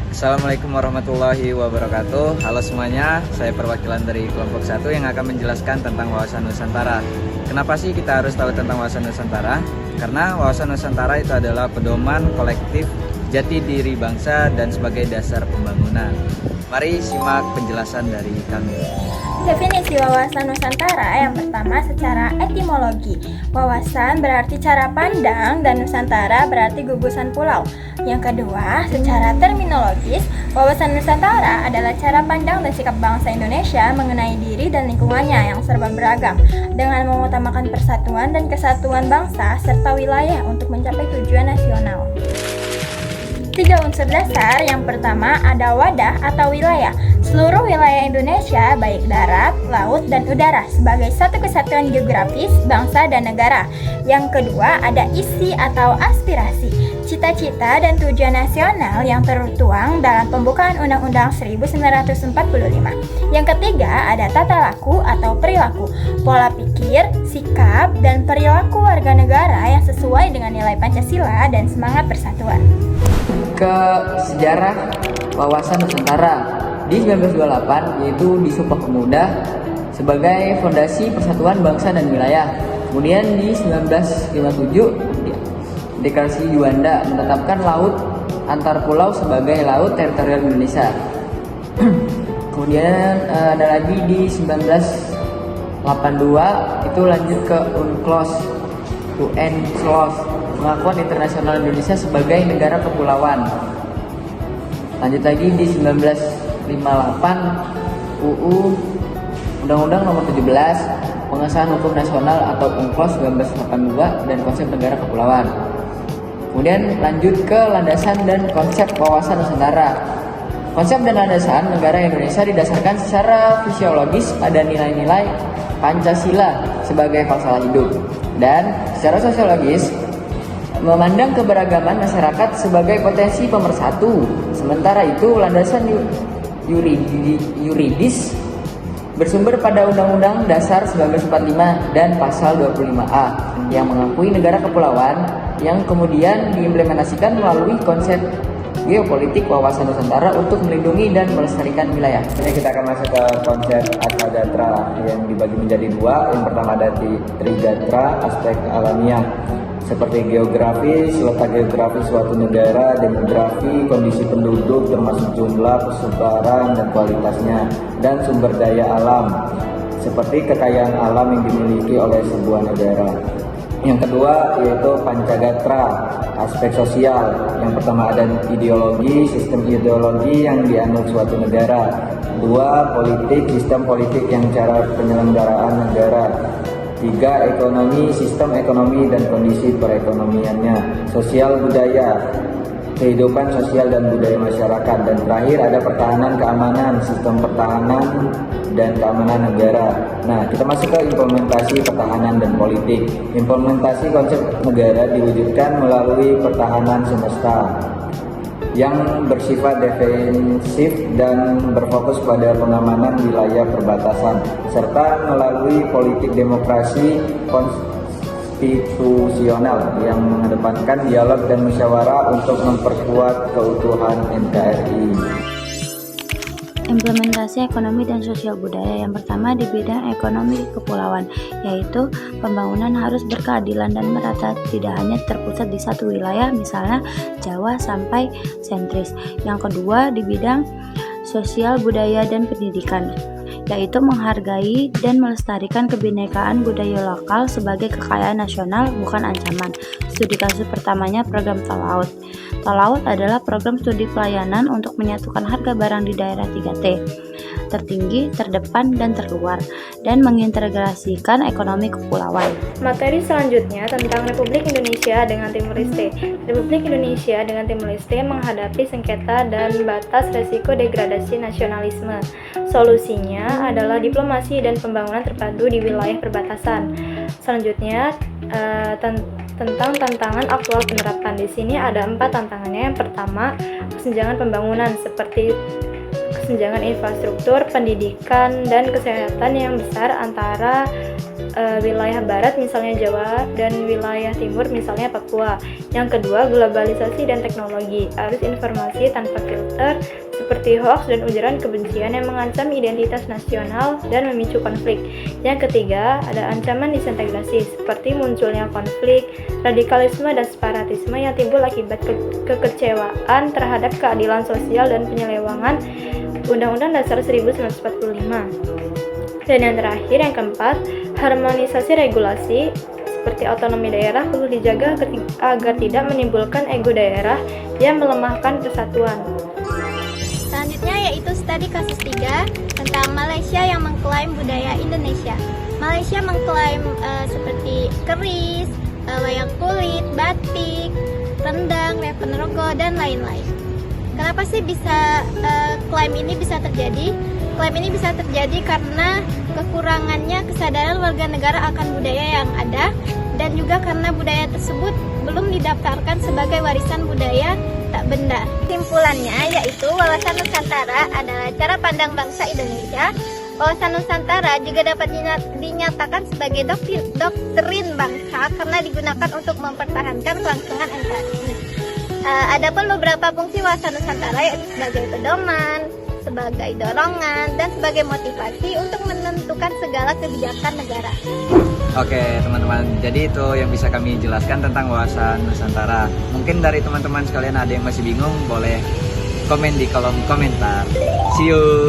Assalamualaikum warahmatullahi wabarakatuh. Halo semuanya, saya perwakilan dari kelompok 1 yang akan menjelaskan tentang wawasan Nusantara. Kenapa sih kita harus tahu tentang wawasan Nusantara? Karena wawasan Nusantara itu adalah pedoman kolektif jati diri bangsa dan sebagai dasar pembangunan. Mari simak penjelasan dari kami. Definisi wawasan Nusantara yang pertama secara etimologi. Wawasan berarti cara pandang dan Nusantara berarti gugusan pulau. Yang kedua, secara terminologis, wawasan Nusantara adalah cara pandang dan sikap bangsa Indonesia mengenai diri dan lingkungannya yang serba beragam dengan mengutamakan persatuan dan kesatuan bangsa serta wilayah untuk mencapai tujuan nasional. 3 unsur dasar. Yang pertama ada wadah atau wilayah. Seluruh wilayah Indonesia baik darat, laut, dan udara sebagai satu kesatuan geografis, bangsa, dan negara. Yang kedua ada isi atau aspirasi, cita-cita dan tujuan nasional yang tertuang dalam pembukaan Undang-Undang 1945. Yang ketiga ada tata laku atau perilaku, pola pikir, sikap, dan perilaku warga negara yang sesuai dengan nilai Pancasila dan semangat persatuan. Ke sejarah wawasan Nusantara di 1928, yaitu di Sumpah Pemuda sebagai fondasi persatuan bangsa dan wilayah. Kemudian di 1957 Deklarasi Juanda menetapkan laut antar pulau sebagai laut teritorial Indonesia. Kemudian ada lagi di 1982 itu lanjut ke UNCLOS, pengakuan internasional Indonesia sebagai negara kepulauan. Lanjut lagi di 1958 UU Undang-Undang Nomor 17 Pengesahan Hukum Nasional atau UNCLOS 1982 dan konsep negara kepulauan. Kemudian lanjut ke landasan dan konsep wawasan Nusantara. Konsep dan landasan negara Indonesia didasarkan secara fisiologis pada nilai-nilai Pancasila sebagai falsafah hidup, dan secara sosiologis memandang keberagaman masyarakat sebagai potensi pemersatu. Sementara itu landasan yuridis bersumber pada Undang-Undang Dasar 1945 dan Pasal 25A yang mengakui negara kepulauan yang kemudian diimplementasikan melalui konsep geopolitik wawasan Nusantara untuk melindungi dan melestarikan wilayah. Ini kita akan masuk ke konsep Atmajatra yang dibagi menjadi 2. Yang pertama ada di Trijatra, aspek alamiah seperti geografis, letak geografis suatu negara, demografi, kondisi penduduk termasuk jumlah, persebaran, dan kualitasnya, dan sumber daya alam seperti kekayaan alam yang dimiliki oleh sebuah negara. Yang kedua yaitu Pancagatra, aspek sosial. Yang pertama ada ideologi, sistem ideologi yang dianut suatu negara. 2. Politik, sistem politik yang cara penyelenggaraan negara. 3. Ekonomi, sistem ekonomi dan kondisi perekonomiannya. Sosial budaya, kehidupan sosial dan budaya masyarakat. Dan terakhir ada pertahanan keamanan, sistem pertahanan dan keamanan negara. Nah, kita masuk ke implementasi pertahanan dan politik. Implementasi konsep negara diwujudkan melalui pertahanan semesta yang bersifat defensif dan berfokus pada pengamanan wilayah perbatasan, serta melalui politik demokrasi konstitusional yang mengedepankan dialog dan musyawarah untuk memperkuat keutuhan NKRI. Implementasi ekonomi dan sosial budaya. Yang pertama di bidang ekonomi kepulauan, yaitu pembangunan harus berkeadilan dan merata, tidak hanya terpusat di satu wilayah, misalnya Jawa sampai sentris. Yang kedua di bidang sosial budaya dan pendidikan, yaitu menghargai dan melestarikan kebinekaan budaya lokal sebagai kekayaan nasional, bukan ancaman. Studi kasus pertamanya program Tol Laut. Tol Laut adalah program studi pelayanan untuk menyatukan harga barang di daerah 3T, tertinggi, terdepan, dan terluar, dan mengintegrasikan ekonomi kepulauan. Materi selanjutnya tentang Republik Indonesia dengan Timur Leste. Republik Indonesia dengan Timur Leste menghadapi sengketa dan batas resiko degradasi nasionalisme. Solusinya adalah diplomasi dan pembangunan terpadu di wilayah perbatasan. Selanjutnya tentang tantangan aktual penerapan. Di sini ada 4 tantangannya. Yang pertama, kesenjangan pembangunan seperti kesenjangan infrastruktur, pendidikan, dan kesehatan yang besar antara wilayah barat misalnya Jawa dan wilayah timur misalnya Papua. Yang kedua, globalisasi dan teknologi. Arus informasi tanpa filter seperti hoax dan ujaran kebencian yang mengancam identitas nasional dan memicu konflik. Yang ketiga, ada ancaman disintegrasi seperti munculnya konflik, radikalisme dan separatisme yang timbul akibat kekecewaan terhadap keadilan sosial dan penyelewengan Undang-Undang Dasar 1945. Dan yang terakhir, yang keempat, harmonisasi regulasi seperti otonomi daerah perlu dijaga agar tidak menimbulkan ego daerah yang melemahkan persatuan. Selanjutnya yaitu studi kasus 3 tentang Malaysia yang mengklaim budaya Indonesia. Malaysia mengklaim seperti keris, wayang kulit, batik, rendang, wayang ponorogo, dan lain-lain. Kenapa sih klaim ini bisa terjadi? Klaim ini bisa terjadi karena kekurangannya kesadaran warga negara akan budaya yang ada, dan juga karena budaya tersebut belum didaftarkan sebagai warisan budaya tak benda. Kesimpulannya yaitu wawasan Nusantara adalah cara pandang bangsa Indonesia. Wawasan Nusantara juga dapat dinyatakan sebagai doktrin bangsa karena digunakan untuk mempertahankan kelangsungan NKRI. Adapun beberapa fungsi wawasan Nusantara yaitu sebagai pedoman, sebagai dorongan, dan sebagai motivasi untuk menentukan segala kebijakan negara. Oke teman-teman, jadi itu yang bisa kami jelaskan tentang wawasan Nusantara. Mungkin dari teman-teman sekalian ada yang masih bingung, boleh komen di kolom komentar. See you!